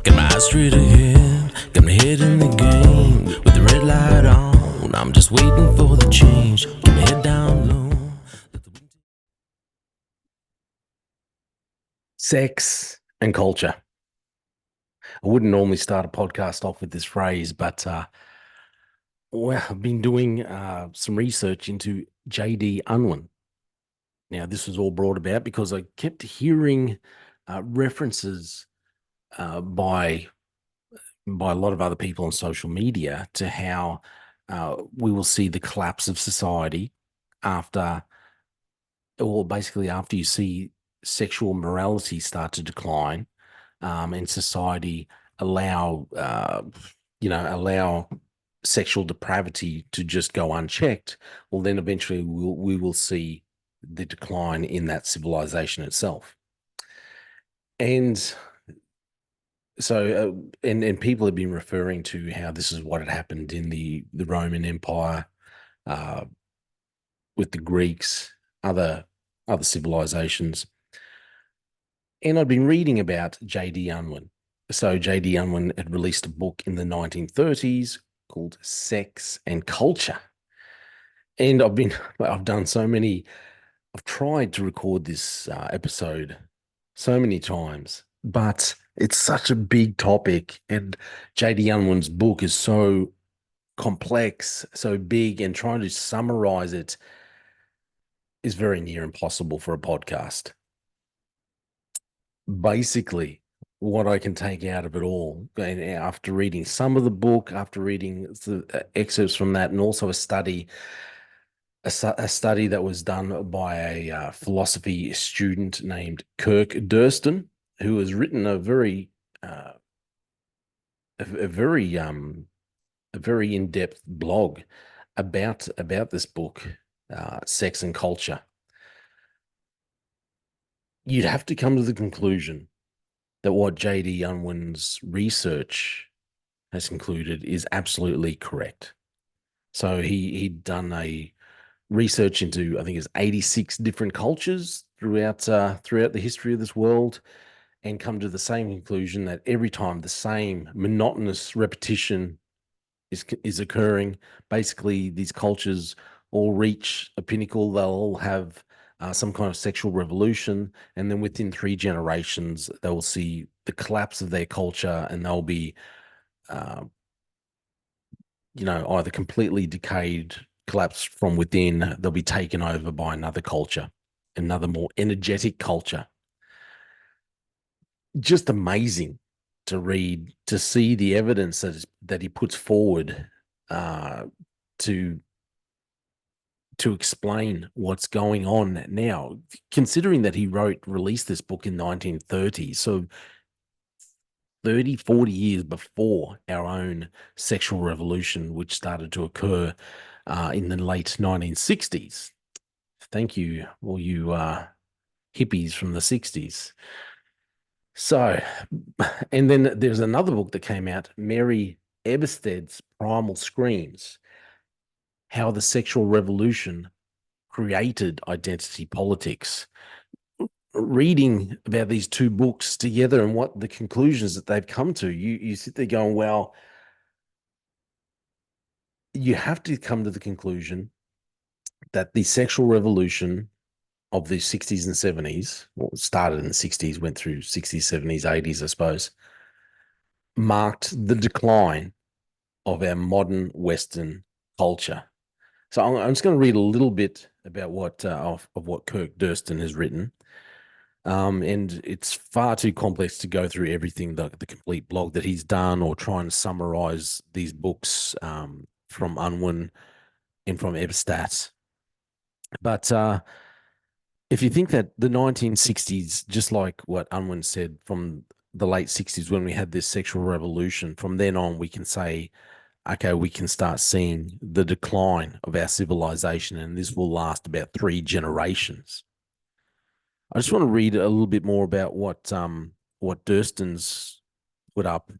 Got my eyes straight ahead, got my head in the game. With the red light on, I'm just waiting for the change. Keep my head down low. Sex and culture. I wouldn't normally start a podcast off with this phrase, but I've been doing some research into J.D. Unwin. Now, this was all brought about because I kept hearing references by a lot of other people on social media to how we will see the collapse of society after, or basically after you see sexual morality start to decline, and society allow allow sexual depravity to just go unchecked. Well, then eventually we will see the decline in that civilization itself. And so and people have been referring to how this is what had happened in the Roman Empire, uh, with the Greeks, other civilizations. And I'd been reading about J.D. Unwin. So J.D. Unwin had released a book in the 1930s called Sex and Culture. And I've done so many, I've tried to record this episode so many times, but it's such a big topic. And J.D. Unwin's book is so complex, so big, and trying to summarize it is very near impossible for a podcast. Basically, what I can take out of it all, and after reading some of the book, after reading the excerpts from that, and also a study that was done by a philosophy student named Kirk Durston, who has written a very uh, a very a very in-depth blog about this book, Sex and Culture. You'd have to come to the conclusion that what J.D. Unwin's research has concluded is absolutely correct. So he'd done a research into, I think it's 86 different cultures throughout the history of this world, and come to the same conclusion that every time the same monotonous repetition is occurring, basically these cultures all reach a pinnacle. They'll all have some kind of sexual revolution, and then within 3 generations, they will see the collapse of their culture, and they'll be, uh, either completely decayed, collapsed from within. They'll be taken over by another culture, another more energetic culture. Just amazing to read, to see the evidence that he puts forward, uh, to explain what's going on now, considering that he released this book in 1930. So 30, 40 years before our own sexual revolution, which started to occur in the late 1960s. Thank you, all you hippies from the 60s. So, and then there's another book that came out, Mary Ebersted's Primal Screams: How the Sexual Revolution Created Identity Politics. Reading about these two books together and what the conclusions that they've come to, you sit there going, well, you have to come to the conclusion that the sexual revolution of the 60s and 70s, well, it started in the 60s, went through 60s, 70s, 80s, I suppose, marked the decline of our modern Western culture. So I'm just going to read a little bit about what of what Kirk Durston has written. And it's far too complex to go through everything, the complete blog that he's done, or try and summarize these books from Unwin and from Ebstat. But if you think that the 1960s, just like what Unwin said, from the late 60s when we had this sexual revolution, from then on we can say, okay, we can start seeing the decline of our civilization, and this will last about 3 generations. I just want to read a little bit more about what Durston's put up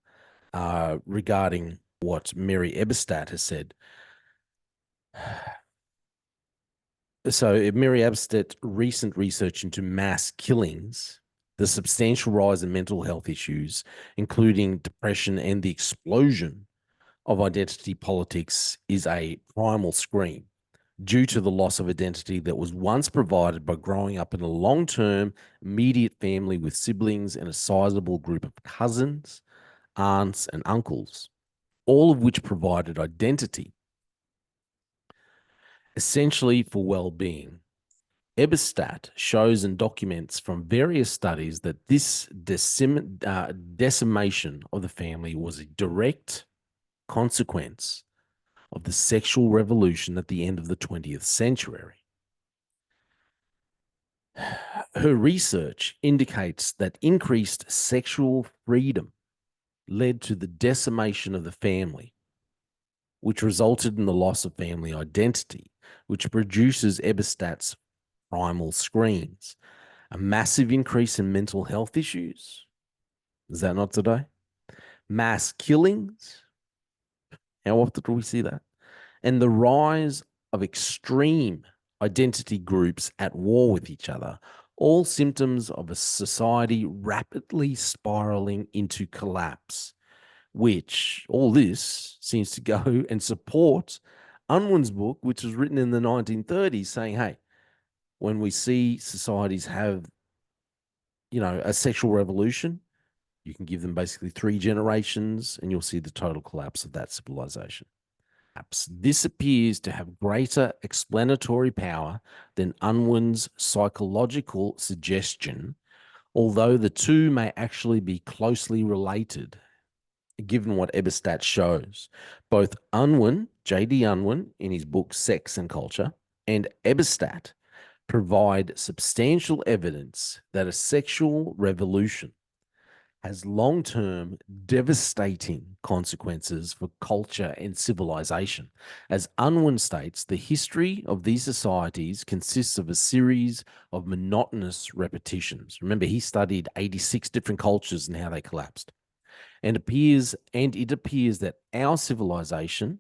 regarding what Mary Eberstadt has said. So, Mary Eberstadt's recent research into mass killings The substantial rise in mental health issues, including depression and the explosion of identity politics, is a primal scream due to the loss of identity that was once provided by growing up in a long term, immediate family with siblings and a sizable group of cousins, aunts, and uncles, all of which provided identity essentially for well being. Ebestat shows and documents from various studies that this decimation of the family was a direct consequence of the sexual revolution at the end of the 20th century. Her research indicates that increased sexual freedom led to the decimation of the family, which resulted in the loss of family identity, which produces Eberstat's primal screams. A massive increase in mental health issues. Is that not today? Mass killings. How often do we see that? And the rise of extreme identity groups at war with each other, all symptoms of a society rapidly spiraling into collapse, which all this seems to go and support Unwin's book, which was written in the 1930s, saying, hey, when we see societies have, a sexual revolution, you can give them basically 3 generations and you'll see the total collapse of that civilization. This appears to have greater explanatory power than Unwin's psychological suggestion, although the two may actually be closely related, given what Eberstadt shows. Both Unwin, J.D. Unwin, in his book Sex and Culture, and Eberstadt provide substantial evidence that a sexual revolution has long-term devastating consequences for culture and civilization. As Unwin states, the history of these societies consists of a series of monotonous repetitions. Remember, he studied 86 different cultures and how they collapsed. And it appears that our civilization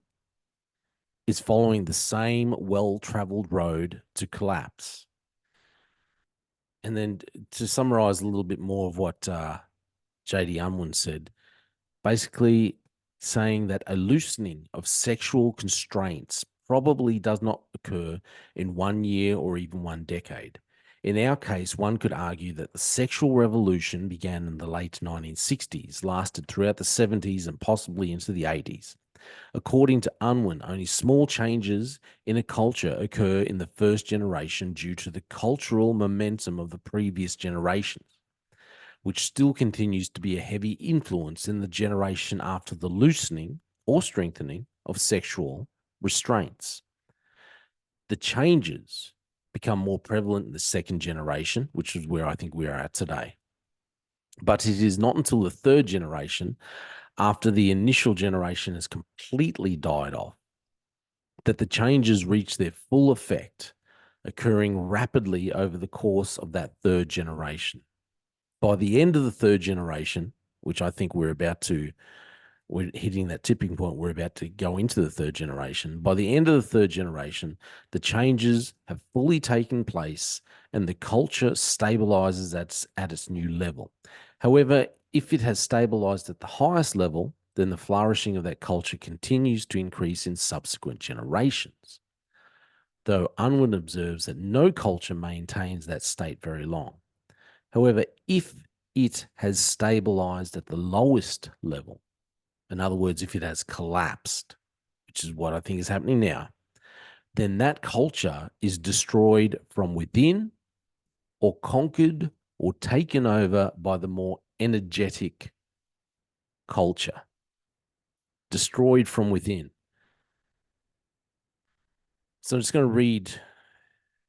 is following the same well-traveled road to collapse. And then to summarize a little bit more of what J.D. Unwin said, basically saying that a loosening of sexual constraints probably does not occur in 1 year or even 1 decade. In our case, one could argue that the sexual revolution began in the late 1960s, lasted throughout the 70s and possibly into the 80s. According to Unwin, only small changes in a culture occur in the first generation due to the cultural momentum of the previous generations, which still continues to be a heavy influence in the generation after the loosening or strengthening of sexual restraints. The changes become more prevalent in the second generation, which is where I think we are at today. But it is not until the third generation, after the initial generation has completely died off, that the changes reach their full effect, occurring rapidly over the course of that third generation. By the end of the third generation, which I think we're hitting that tipping point, we're about to go into the third generation. By the end of the third generation, the changes have fully taken place and the culture stabilizes at its new level. However, if it has stabilized at the highest level, then the flourishing of that culture continues to increase in subsequent generations. Though Unwin observes that no culture maintains that state very long. However, if it has stabilized at the lowest level, in other words, if it has collapsed, which is what I think is happening now, then that culture is destroyed from within or conquered or taken over by the more energetic culture. Destroyed from within. So I'm just going to read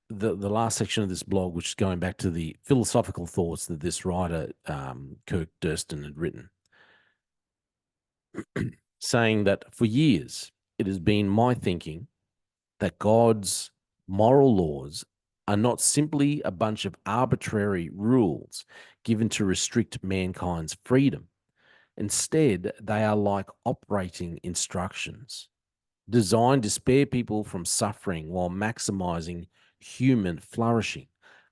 the last section of this blog, which is going back to the philosophical thoughts that this writer, Kirk Durston, had written, saying that for years it has been my thinking that God's moral laws are not simply a bunch of arbitrary rules given to restrict mankind's freedom. Instead, they are like operating instructions designed to spare people from suffering while maximizing human flourishing.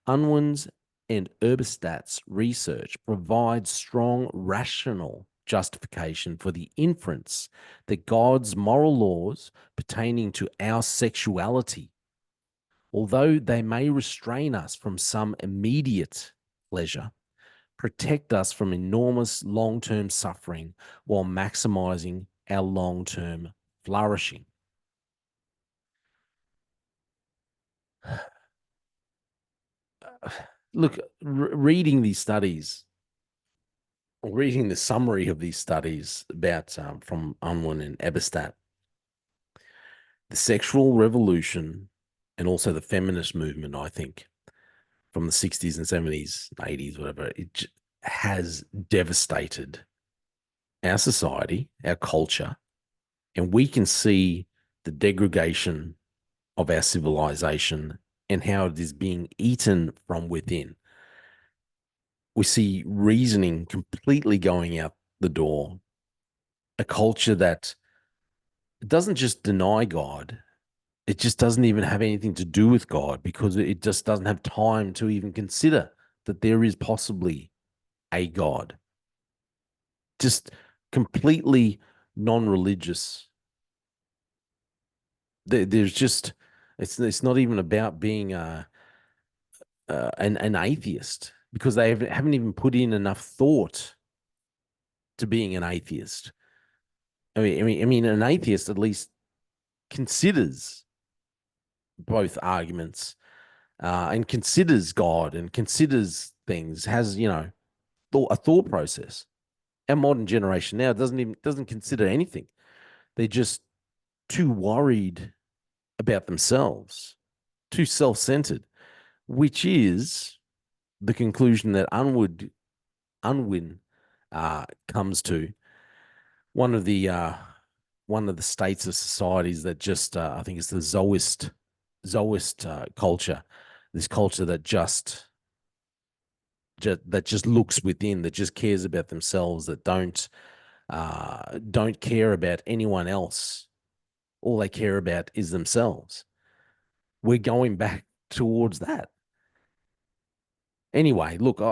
Unwin's and Herberstat's research provides strong rational justification for the inference that God's moral laws pertaining to our sexuality, although they may restrain us from some immediate pleasure, protect us from enormous long-term suffering while maximizing our long-term flourishing. Look, reading these studies, reading the summary of these studies about from Unwin and Eberstadt, the sexual revolution and also the feminist movement, I think, from the 60s and 70s, 80s, whatever, it has devastated our society, our culture, and we can see the degradation of our civilization and how it is being eaten from within. We see reasoning completely going out the door, a culture that doesn't just deny God, it just doesn't even have anything to do with God because it just doesn't have time to even consider that there is possibly a God. Just completely non-religious. There's just it's not even about being an atheist because they haven't even put in enough thought to being an atheist. I mean, an atheist at least considers both arguments and considers God and considers things, has a thought process. Our modern generation now doesn't consider anything. They're just too worried about themselves, too self-centered, which is the conclusion that Unwin comes to. One of the states of societies that just I think it's the Zoist culture, this culture that just looks within, that just cares about themselves, that don't care about anyone else. All they care about is themselves. We're going back towards that. Anyway, look,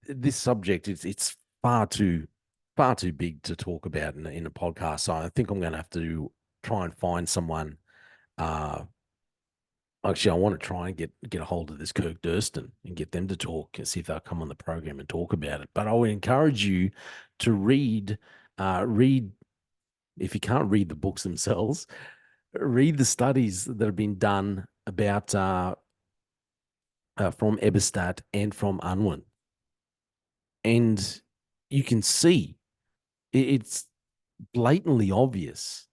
this subject it's far too big to talk about in a podcast. So I think I'm going to have to try and find someone. Actually, I want to try and get a hold of this Kirk Durston and get them to talk and see if they'll come on the program and talk about it. But I would encourage you to read if you can't read the books themselves, read the studies that have been done about from Eberstadt and from Unwin, and you can see it's blatantly obvious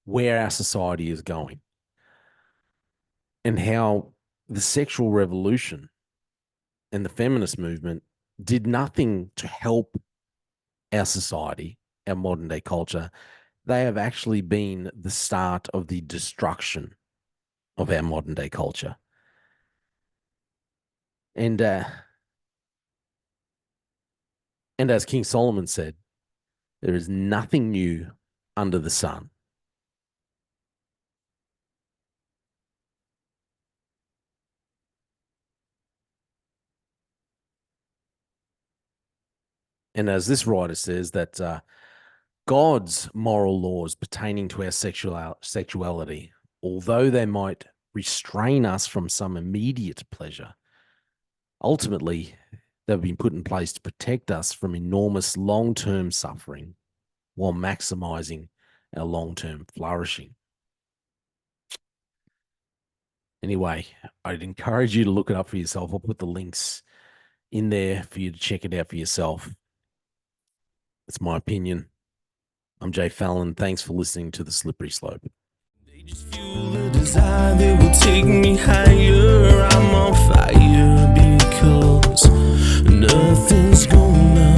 where our society is going and how the sexual revolution and the feminist movement did nothing to help our society, our modern day culture. They have actually been the start of the destruction of our modern day culture. And as King Solomon said, there is nothing new under the sun. And as this writer says, that God's moral laws pertaining to our sexuality, although they might restrain us from some immediate pleasure, ultimately they've been put in place to protect us from enormous long-term suffering while maximizing our long-term flourishing. Anyway, I'd encourage you to look it up for yourself. I'll put the links in there for you to check it out for yourself. It's my opinion. I'm Jay Fallon. Thanks for listening to The Slippery Slope. They just fuel the desire that will take me higher. I'm on fire because nothing's gonna